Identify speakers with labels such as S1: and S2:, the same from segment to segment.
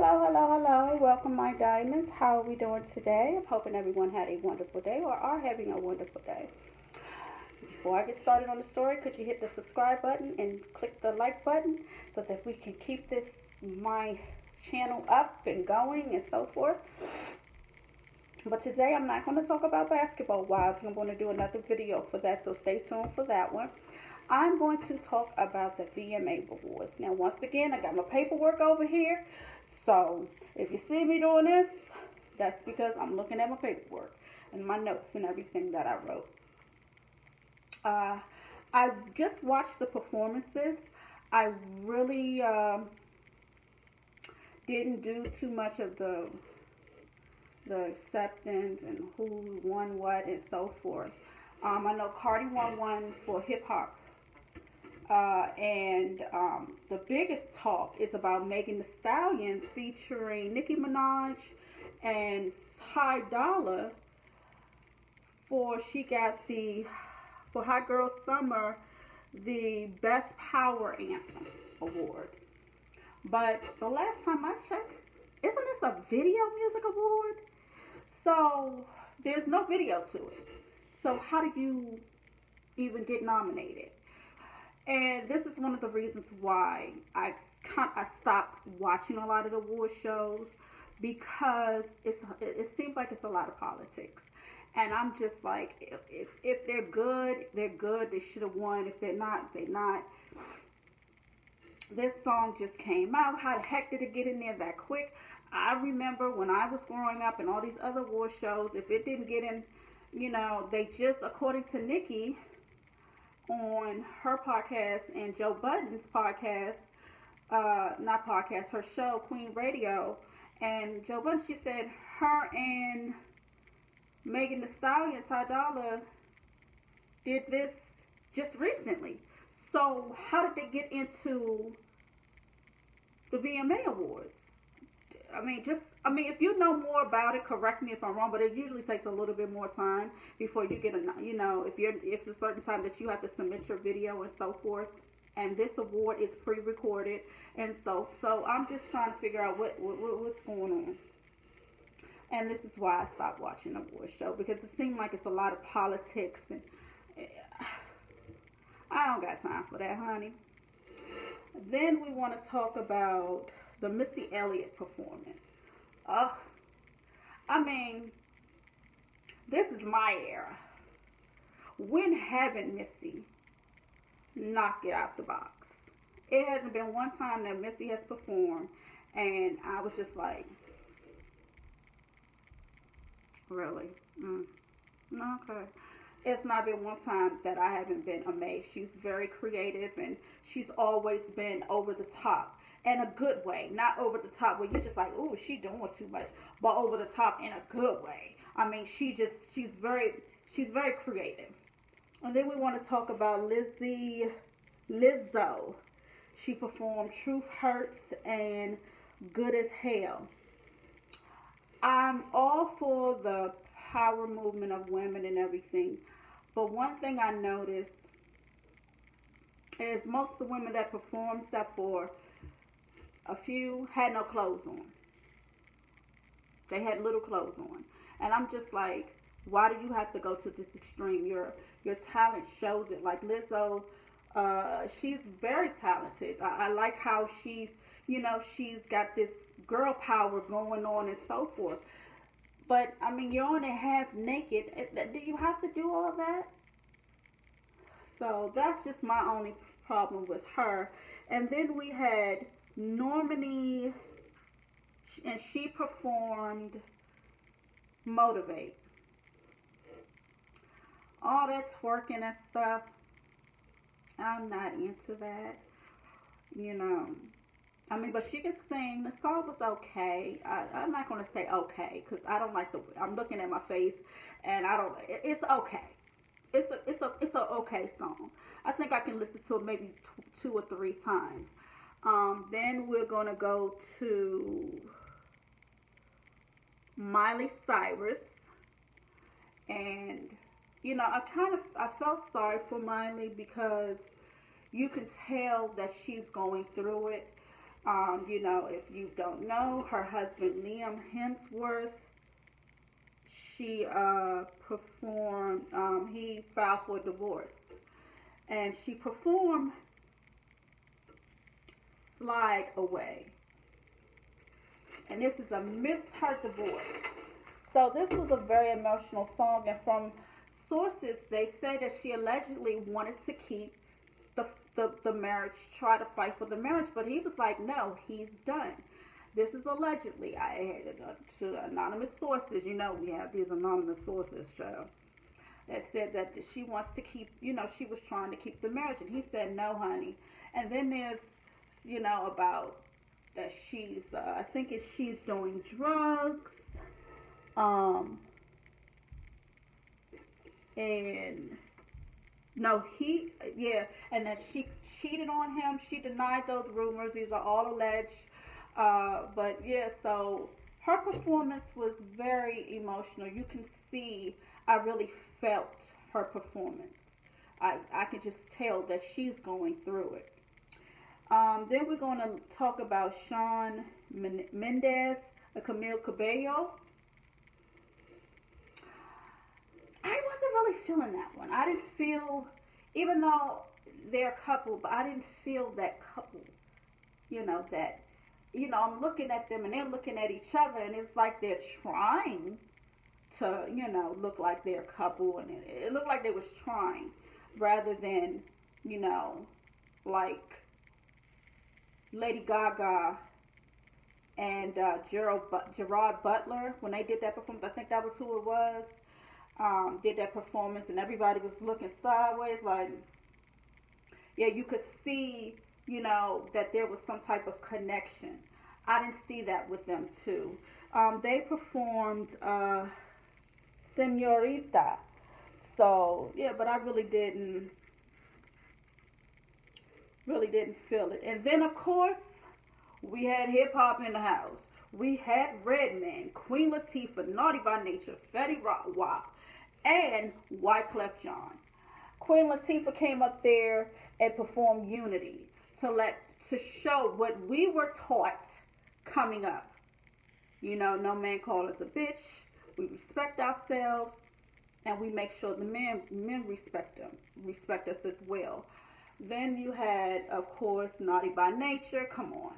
S1: Hello, hello, hello. Welcome, my diamonds. How are we doing today? I'm hoping everyone had a wonderful day or are having a wonderful day. Before I get started on the story, could you hit the subscribe button and click the like button so that we can keep this my channel up and going and so forth. But today I'm not going to talk about basketball wives. I'm going to do another video for that, so stay tuned for that one. I'm going to talk about the VMA Awards. Now, once again, I got my paperwork over here. So, if you see me doing this, that's because I'm looking at my paperwork and my notes and everything that I wrote. I just watched the performances. I really didn't do too much of the acceptance and who won what and so forth. I know Cardi won one for hip hop. And the biggest talk is about Megan Thee Stallion featuring Nicki Minaj and Ty Dolla she got for Hot Girl Summer, the Best Power Anthem award. But the last time I checked, isn't this a video music award? So there's no video to it. So how do you even get nominated? And this is one of the reasons why I stopped watching a lot of the award shows, because it seems like it's a lot of politics. And I'm just like, if they're good, they're good. They should have won. If they're not, they're not. This song just came out. How the heck did it get in there that quick? I remember when I was growing up and all these other award shows, if it didn't get in, they just, according to Nikki, on her podcast and Joe Budden's podcast, not podcast, her show, Queen Radio, and Joe Budden, she said her and Megan Thee Stallion, Ty Dolla, did this just recently. So how did they get into the VMA Awards? If you know more about it, correct me if I'm wrong, but it usually takes a little bit more time before you get if it's a certain time that you have to submit your video and so forth. And this award is pre-recorded, and so I'm just trying to figure out what's going on. And this is why I stopped watching the award show, because it seemed like it's a lot of politics, and I don't got time for that, honey. Then we want to talk about the Missy Elliott performance. This is my era. When haven't Missy knocked it out the box? It hasn't been one time that Missy has performed, and I was just like, really? Okay. It's not been one time that I haven't been amazed. She's very creative, and she's always been over the top. In a good way, not over the top where you're just like, ooh, she's doing too much, but over the top in a good way. She's very creative. And then we want to talk about Lizzo. She performed Truth Hurts and Good as Hell. I'm all for the power movement of women and everything, but one thing I noticed is most of the women that performed, except for a few, had no clothes on. They had little clothes on. And I'm just like, why do you have to go to this extreme? Your talent shows it. Like Lizzo, she's very talented. I like how she's got this girl power going on and so forth. But, you're only half naked. Do you have to do all that? So that's just my only problem with her. And then we had Normani, and she performed Motivate. All that twerking and stuff, I'm not into that. But she can sing. The song was okay. I'm not going to say okay, because I don't like I'm looking at my face, and it's okay. It's an okay song. I think I can listen to it maybe two or three times. Then we're going to go to Miley Cyrus. And, I felt sorry for Miley, because you can tell that she's going through it. If you don't know, her husband Liam Hemsworth, she performed. He filed for divorce, and she performed "Slide Away," and this is amidst her divorce. So this was a very emotional song, and from sources, they say that she allegedly wanted to keep the marriage, try to fight for the marriage, but he was like, no, he's done. This is allegedly. I had it to anonymous sources. We have these anonymous sources, child, that said that she wants to keep, she was trying to keep the marriage, and he said, no, honey. And then there's, about that she's, I think it's she's doing drugs, um, and no, yeah, and that she cheated on him. She denied those rumors. These are all alleged. But yeah, so her performance was very emotional. You can see, I really felt her performance. I can just tell that she's going through it. Then we're going to talk about Shawn Mendes, Camille Cabello. I wasn't really feeling that one. I didn't feel, even though they're a couple, but I didn't feel that couple. That, I'm looking at them and they're looking at each other, and it's like they're trying to, look like they're a couple, and it looked like they was trying, rather than, you know, like Lady Gaga and Gerard Butler when they did that performance. I think that was who it was. Did that performance, and everybody was looking sideways, like, yeah, you could see, that there was some type of connection. I didn't see that with them too. They performed Senorita. So yeah, but I really didn't feel it. And then of course we had hip hop in the house. We had Redman, Queen Latifah, Naughty by Nature, Fetty Wap, and Wyclef Jean. Queen Latifah came up there and performed Unity to show what we were taught coming up. No man call us a bitch. We respect ourselves, and we make sure the men respect us as well. Then you had, of course, Naughty by Nature. Come on.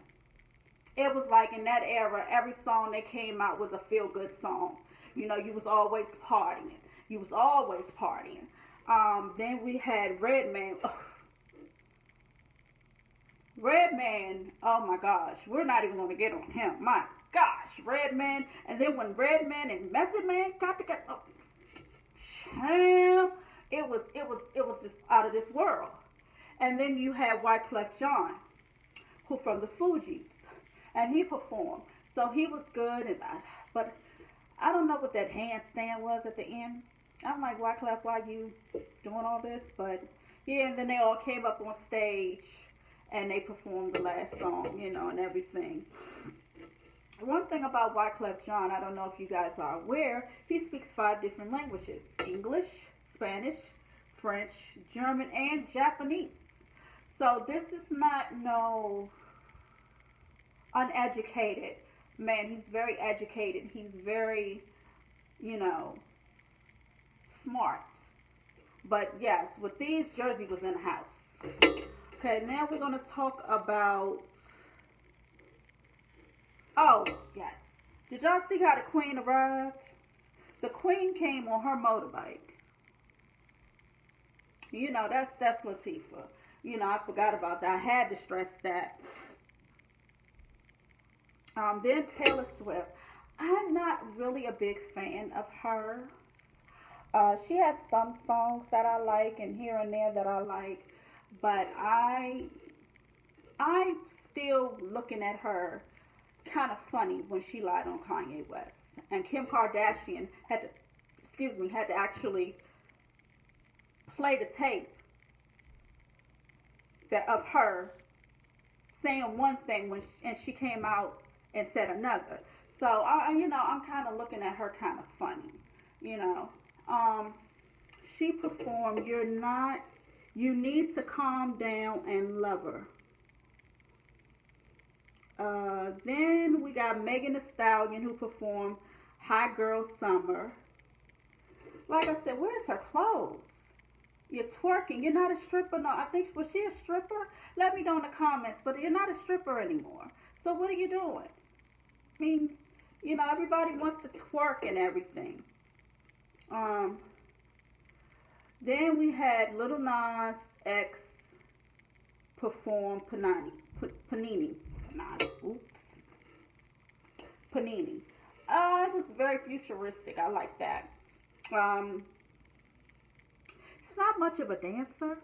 S1: It was like in that era, every song that came out was a feel good song. You was always partying. You was always partying. Then we had Redman. Redman, oh my gosh, we're not even going to get on him. My gosh, Redman. And then when Redman and Method Man got together, champ, it was just out of this world. And then you had Wyclef Jean, who from the Fugees, and he performed. So he was good, but I don't know what that handstand was at the end. I'm like, Wyclef, why you doing all this? But yeah, and then they all came up on stage and they performed the last song, and everything. One thing about Wyclef Jean, I don't know if you guys are aware, he speaks 5 different languages: English, Spanish, French, German, and Japanese. So this is not no uneducated man. He's very educated. He's very, you know, smart. But yes, with these, Jersey was in the house. Okay, now we're going to talk about. Oh, yes. Did y'all see how the Queen arrived? The Queen came on her motorbike. That's Latifah. I forgot about that. I had to stress that. Then Taylor Swift. I'm not really a big fan of her. She has some songs that I like and here and there that I like, but I'm still looking at her kind of funny when she lied on Kanye West. And Kim Kardashian had to actually play the tape of her saying one thing and she came out and said another. So I'm kind of looking at her kind of funny. You know, um, she performed "You Need to Calm Down and Love Her." Then we got Megan Thee Stallion who performed Hot Girl Summer. Like I said, where's her clothes? You're twerking. You're not a stripper. No, I think, was she a stripper? Let me know in the comments. But you're not a stripper anymore. So what are you doing? I mean, everybody wants to twerk and everything. Um, then we had Little Nas X perform Panini. Oops. Panini. It was very futuristic. I like that. He's not much of a dancer,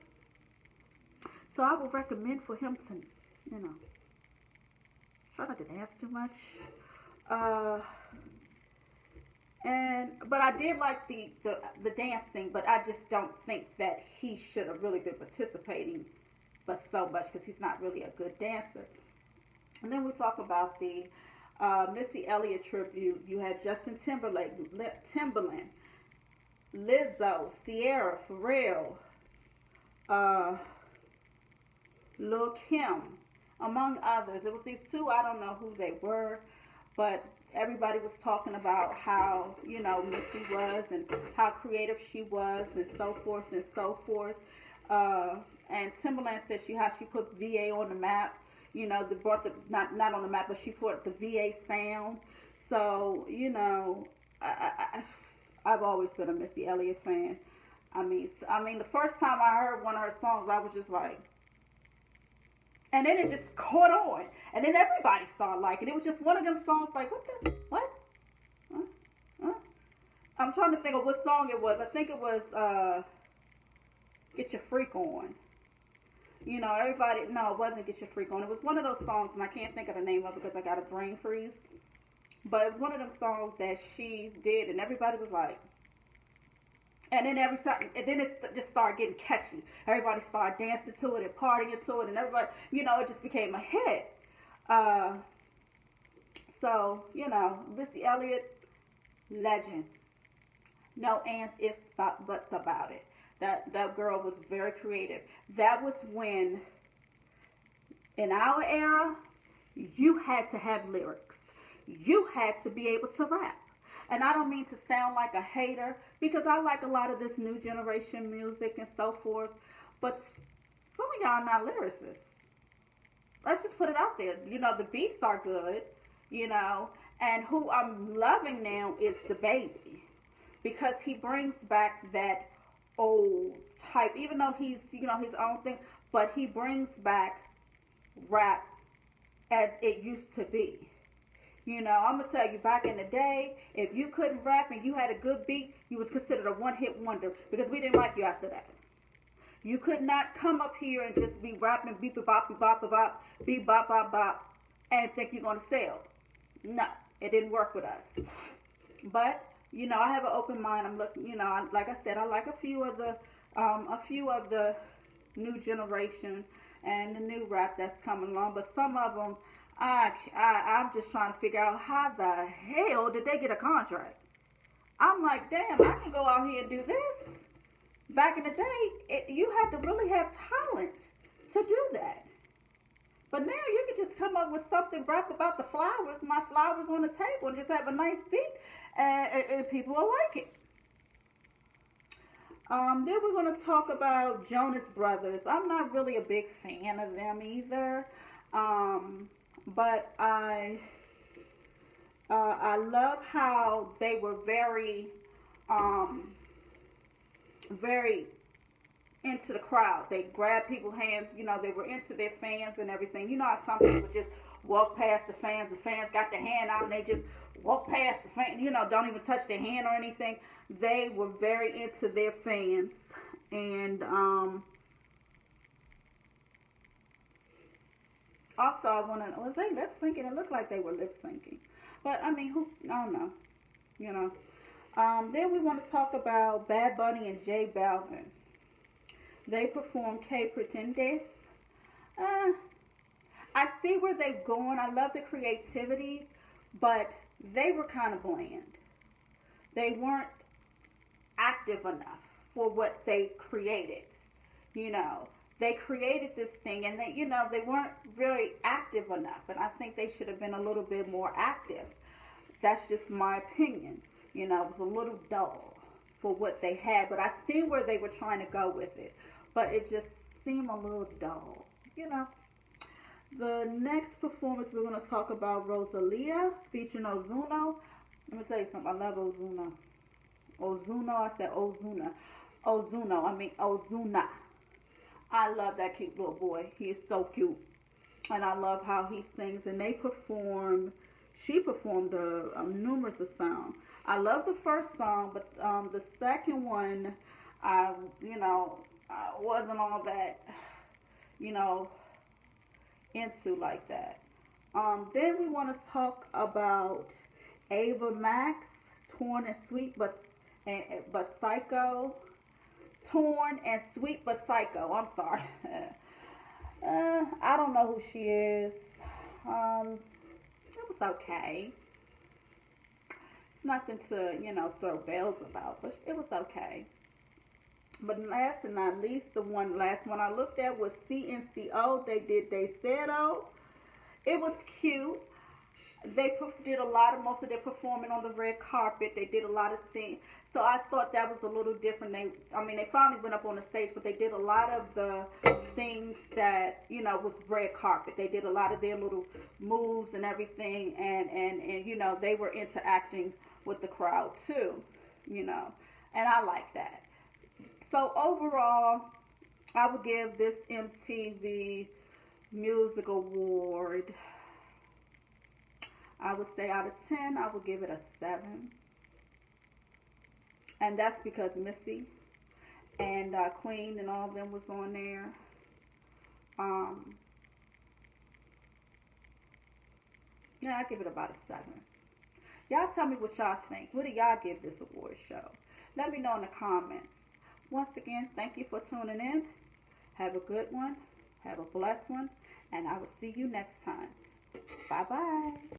S1: so I would recommend for him to, try not to dance too much. Uh, but I did like the dancing, but I just don't think that he should have really been participating, but so much because he's not really a good dancer. And then we talk about the Missy Elliott tribute. You had Justin Timberland, Lizzo, Sierra, Pharrell, uh, Lil Kim, among others. It was these two. I don't know who they were, but everybody was talking about how Missy was and how creative she was and so forth and so forth. And Timberland said how she put VA on the map. They brought the not on the map, but she put the VA sound. So I've always been a Missy Elliott fan. I mean, the first time I heard one of her songs, I was just like, and then it just caught on, and then everybody started liking it. It was just one of them songs, like, what? Huh? Huh? I'm trying to think of what song it was. I think it was Get Your Freak On. Everybody, no, it wasn't Get Your Freak On. It was one of those songs, and I can't think of the name of it because I got a brain freeze. But it was one of them songs that she did, and everybody was like, and then it just started getting catchy. Everybody started dancing to it and partying to it, and everybody, it just became a hit. So Missy Elliott, legend. No ands, ifs, buts about it. That girl was very creative. That was when, in our era, you had to have lyrics. You had to be able to rap. And I don't mean to sound like a hater because I like a lot of this new generation music and so forth. But some of y'all are not lyricists. Let's just put it out there. The beats are good, and who I'm loving now is the baby because he brings back that old type, even though he's, his own thing, but he brings back rap as it used to be. I'm going to tell you, back in the day, if you couldn't rap and you had a good beat, you was considered a one-hit wonder because we didn't like you after that. You could not come up here and just be rapping beep bop beep bop bop beep bop bop bop and think you're going to sell. No, it didn't work with us. But, I have an open mind. I'm looking, like I said, I like a few of the new generation and the new rap that's coming along, but some of them, I'm just trying to figure out how the hell did they get a contract? I'm like, damn, I can go out here and do this. Back in the day, you had to really have talent to do that. But now you can just come up with something, rap about the flowers, my flowers on the table, and just have a nice beat, and people will like it. Then we're going to talk about Jonas Brothers. I'm not really a big fan of them either. But I love how they were very very into the crowd. They grabbed people's hands. They were into their fans and everything. How some people just walk past the fans. The fans got their hand out and they just walk past the fans. Don't even touch their hand or anything. They were very into their fans, and also, was they lip syncing? It looked like they were lip syncing. But, I mean, I don't know. Then we want to talk about Bad Bunny and J Balvin. They performed Que Pretendes. I see where they're going. I love the creativity, but they were kind of bland. They weren't active enough for what they created. they created this thing, and they, they weren't very active enough, and I think they should have been a little bit more active. That's just my opinion. It was a little dull for what they had, but I see where they were trying to go with it, but it just seemed a little dull. You know. The next performance we're going to talk about Rosalia featuring Ozuna. Let me tell you something. I love Ozuna. Ozuna, I said Ozuna. Ozuno, I mean Ozuna. I love that cute little boy. He is so cute. And I love how he sings. And she performed numerous of songs. I love the first song, but the second one, I wasn't all that, you know, into like that. Then we want to talk about Ava Max, Torn and Sweet, but Psycho. Torn and Sweet but Psycho. I'm sorry. I don't know who she is. It was okay. It's nothing to, throw bells about, but it was okay. But last and not least, last one I looked at was CNCO. They did They Said Oh. It was cute. They did most of their performing on the red carpet. They did a lot of things. So I thought that was a little different. They finally went up on the stage, but they did a lot of the things that, was red carpet. They did a lot of their little moves and everything, and they were interacting with the crowd too, and I like that. So overall, I would give this MTV Music Award, I would say out of 10, I would give it a 7. And that's because Missy and Queen and all of them was on there. Um, yeah, I give it about a 7. Y'all tell me what y'all think. What do y'all give this award show? Let me know in the comments. Once again, thank you for tuning in. Have a good one. Have a blessed one. And I will see you next time. Bye-bye.